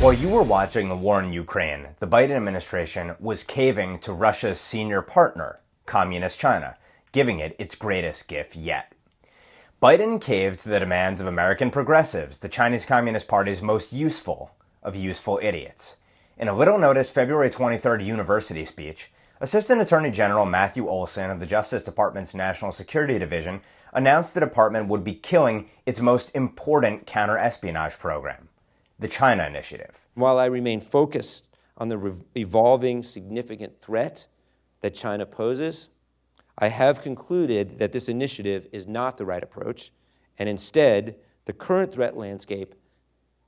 While you were watching the war in Ukraine, the Biden administration was caving to Russia's senior partner, Communist China, giving it its greatest gift yet. Biden caved to the demands of American progressives, the Chinese Communist Party's most useful of useful idiots. In a little-noticed February 23rd university speech, Assistant Attorney General Matthew Olsen of the Justice Department's National Security Division announced the department would be killing its most important counter-espionage program, the China Initiative. While I remain focused on the evolving significant threat that China poses, I have concluded that this initiative is not the right approach, and instead, the current threat landscape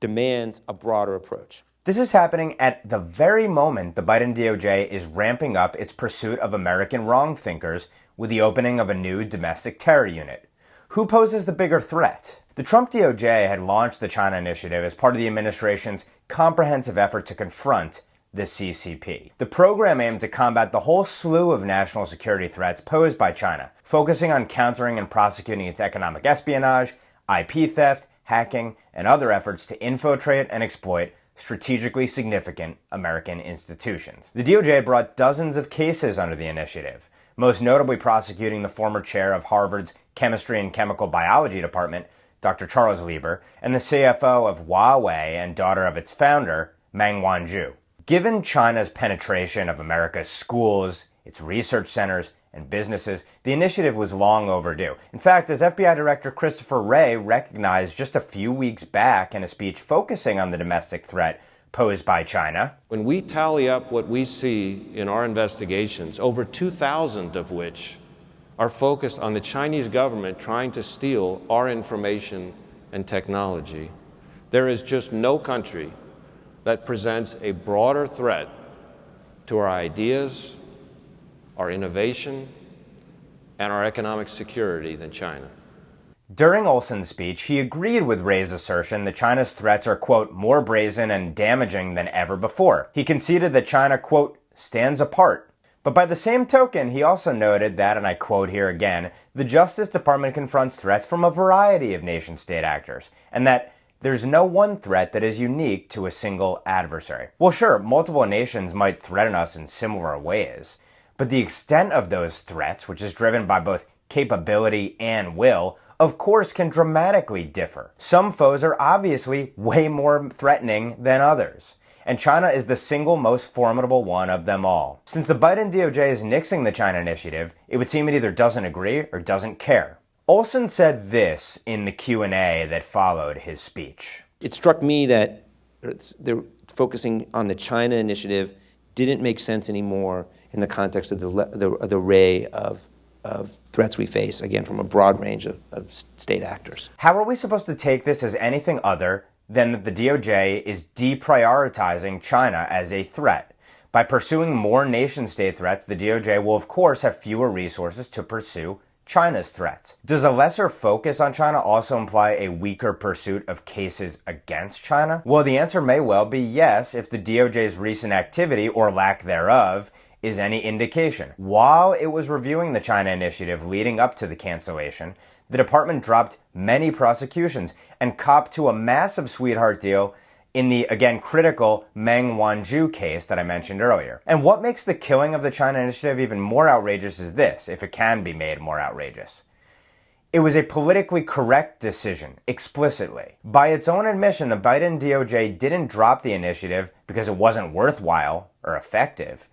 demands a broader approach. This is happening at the very moment the Biden DOJ is ramping up its pursuit of American wrong-thinkers with the opening of a new domestic terror unit. Who poses the bigger threat? The Trump DOJ had launched the China Initiative as part of the administration's comprehensive effort to confront the CCP. The program aimed to combat the whole slew of national security threats posed by China, focusing on countering and prosecuting its economic espionage, IP theft, hacking, and other efforts to infiltrate and exploit strategically significant American institutions. The DOJ brought dozens of cases under the initiative, most notably prosecuting the former chair of Harvard's Chemistry and Chemical Biology Department, Dr. Charles Lieber, and the CFO of Huawei and daughter of its founder, Meng Wanzhou. Given China's penetration of America's schools, its research centers, and businesses, the initiative was long overdue. In fact, as FBI Director Christopher Wray recognized just a few weeks back in a speech focusing on the domestic threat posed by China, when we tally up what we see in our investigations, over 2,000 of which are focused on the Chinese government trying to steal our information and technology, there is just no country that presents a broader threat to our ideas, our innovation, and our economic security than China. During Olsen's speech, he agreed with Wray's assertion that China's threats are, quote, more brazen and damaging than ever before. He conceded that China, quote, stands apart. But by the same token, he also noted that, and I quote here again, the Justice Department confronts threats from a variety of nation-state actors, and that there's no one threat that is unique to a single adversary. Well, sure, multiple nations might threaten us in similar ways, but the extent of those threats, which is driven by both capability and will, of course can dramatically differ. Some foes are obviously way more threatening than others, and China is the single most formidable one of them all. Since the Biden DOJ is nixing the China Initiative, it would seem it either doesn't agree or doesn't care. Olsen said this in the Q&A that followed his speech. It struck me that they're focusing on the China Initiative didn't make sense anymore in the context of the array of threats we face, again, from a broad range of state actors. How are we supposed to take this as anything other than that the DOJ is deprioritizing China as a threat? By pursuing more nation-state threats, the DOJ will, of course, have fewer resources to pursue China's threats. Does a lesser focus on China also imply a weaker pursuit of cases against China? Well, the answer may well be yes, if the DOJ's recent activity, or lack thereof, is any indication. While it was reviewing the China Initiative leading up to the cancellation, the department dropped many prosecutions and copped to a massive sweetheart deal in the, again, critical Meng Wanzhou case that I mentioned earlier. And what makes the killing of the China Initiative even more outrageous is this, if it can be made more outrageous. It was a politically correct decision, explicitly. By its own admission, the Biden DOJ didn't drop the initiative because it wasn't worthwhile or effective.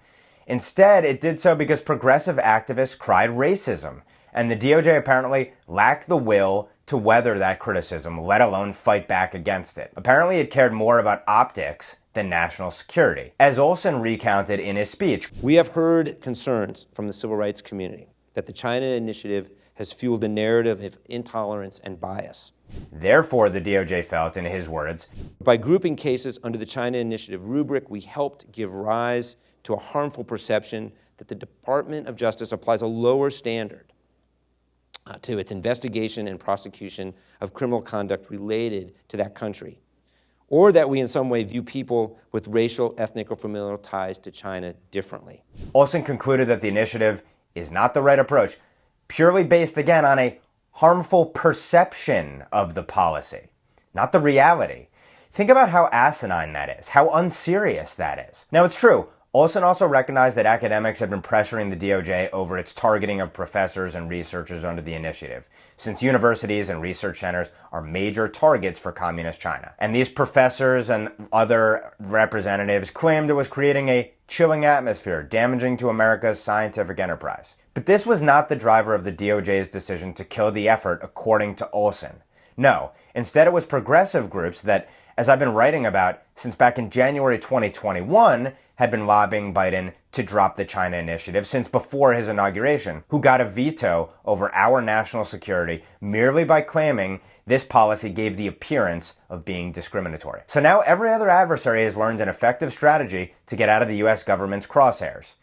Instead, it did so because progressive activists cried racism, and the DOJ apparently lacked the will to weather that criticism, let alone fight back against it. Apparently, it cared more about optics than national security. As Olsen recounted in his speech, we have heard concerns from the civil rights community that the China Initiative has fueled a narrative of intolerance and bias. Therefore, the DOJ felt, in his words, by grouping cases under the China Initiative rubric, we helped give rise to a harmful perception that the Department of Justice applies a lower standard to its investigation and prosecution of criminal conduct related to that country, or that we in some way view people with racial, ethnic, or familial ties to China differently. Olsen concluded that the initiative is not the right approach, purely based, again, on a harmful perception of the policy, not the reality. Think about how asinine that is, how unserious that is. Now, it's true, Olson also recognized that academics had been pressuring the DOJ over its targeting of professors and researchers under the initiative, since universities and research centers are major targets for Communist China. And these professors and other representatives claimed it was creating a chilling atmosphere, damaging to America's scientific enterprise. But this was not the driver of the DOJ's decision to kill the effort, according to Olson. No, instead it was progressive groups that, as I've been writing about since back in January 2021, had been lobbying Biden to drop the China initiative since before his inauguration, who got a veto over our national security merely by claiming this policy gave the appearance of being discriminatory. So now every other adversary has learned an effective strategy to get out of the U.S. government's crosshairs.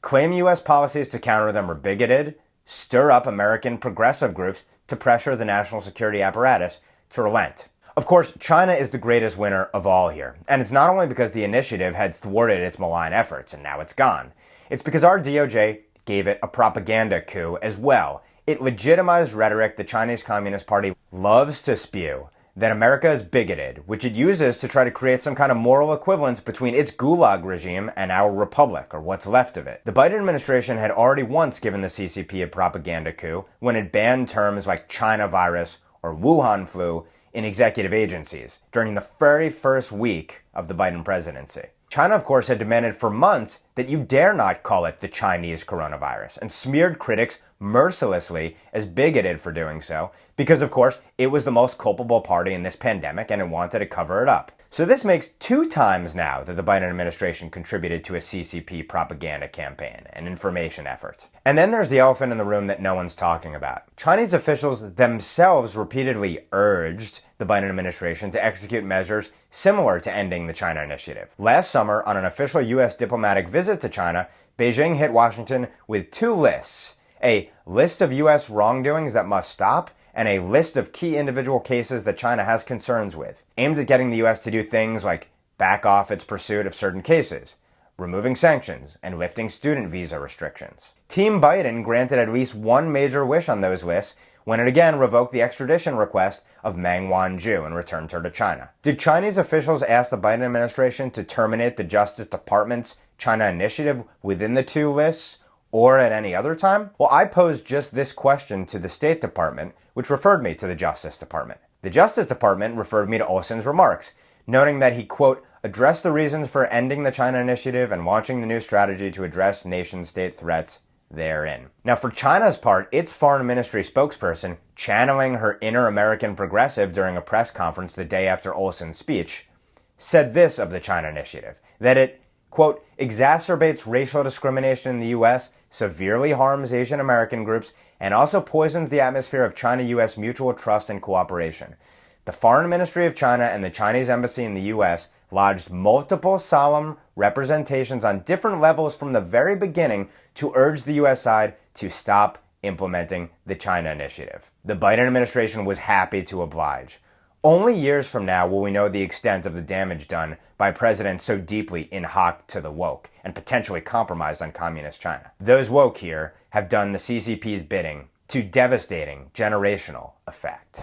Claim U.S. policies to counter them are bigoted, stir up American progressive groups to pressure the national security apparatus to relent. Of course, China is the greatest winner of all here, and it's not only because the initiative had thwarted its malign efforts and now it's gone. It's because our DOJ gave it a propaganda coup as well. It legitimized rhetoric the Chinese Communist Party loves to spew, that America is bigoted, which it uses to try to create some kind of moral equivalence between its gulag regime and our republic, or what's left of it. The Biden administration had already once given the CCP a propaganda coup when it banned terms like China virus or Wuhan flu in executive agencies during the very first week of the Biden presidency. China, of course, had demanded for months that you dare not call it the Chinese coronavirus and smeared critics mercilessly as bigoted for doing so because, of course, it was the most culpable party in this pandemic and it wanted to cover it up. So this makes 2 times now that the Biden administration contributed to a CCP propaganda campaign and information effort. And then there's the elephant in the room that no one's talking about. Chinese officials themselves repeatedly urged the Biden administration to execute measures similar to ending the China initiative. Last summer, on an official U.S. diplomatic visit to China, Beijing hit Washington with 2 lists: a list of U.S. wrongdoings that must stop, and a list of key individual cases that China has concerns with, aimed at getting the U.S. to do things like back off its pursuit of certain cases, removing sanctions, and lifting student visa restrictions. Team Biden granted at least one major wish on those lists when it again revoked the extradition request of Meng Wanzhou and returned her to China. Did Chinese officials ask the Biden administration to terminate the Justice Department's China initiative within the 2 lists, or at any other time? Well, I posed just this question to the State Department, which referred me to the Justice Department. The Justice Department referred me to Olson's remarks, noting that he, quote, addressed the reasons for ending the China initiative and launching the new strategy to address nation-state threats therein. Now, for China's part, its foreign ministry spokesperson, channeling her inner American progressive during a press conference the day after Olson's speech, said this of the China initiative, that it, quote, exacerbates racial discrimination in the U.S., severely harms Asian American groups, and also poisons the atmosphere of China-U.S. mutual trust and cooperation. The Foreign Ministry of China and the Chinese Embassy in the U.S. lodged multiple solemn representations on different levels from the very beginning to urge the U.S. side to stop implementing the China initiative. The Biden administration was happy to oblige. Only years from now will we know the extent of the damage done by presidents so deeply in hock to the woke and potentially compromised on communist China. Those woke here have done the CCP's bidding to devastating generational effect.